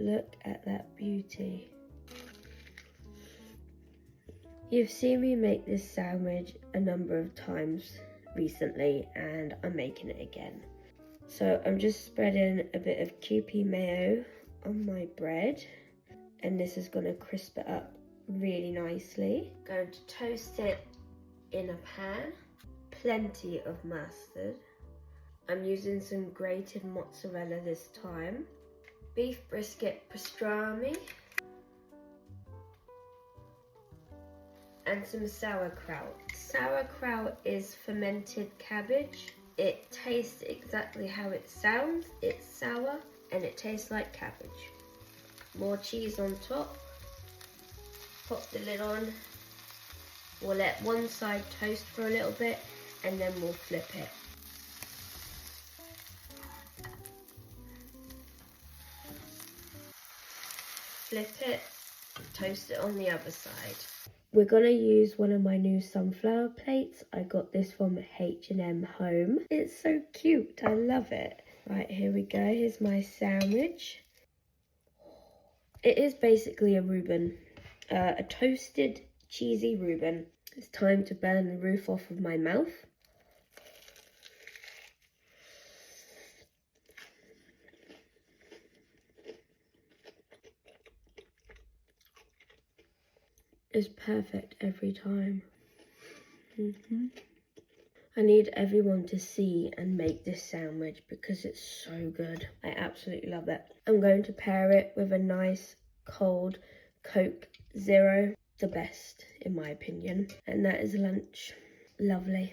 Look at that beauty. You've seen me make this sandwich a number of times recently, and I'm making it again. So I'm just spreading a bit of Kewpie mayo on my bread, and this is going to crisp it up really nicely. Going to toast it in a pan. Plenty of mustard. I'm using some grated mozzarella this time. Beef brisket pastrami. And some sauerkraut. Sauerkraut is fermented cabbage. It tastes exactly how it sounds. It's sour and it tastes like cabbage. More cheese on top. Pop the lid on. We'll let one side toast for a little bit and then we'll flip it. Flip it, toast it on the other side. We're gonna use one of my new sunflower plates. I got this from H&M Home. It's so cute, I love it. Right, here we go, here's my sandwich. It is basically a Reuben, a toasted cheesy Reuben. It's time to burn the roof off of my mouth. It's perfect every time. I need everyone to see and make this sandwich because it's so good. I absolutely love it. I'm going to pair it with a nice cold Coke Zero, the best in my opinion. And that is lunch. Lovely.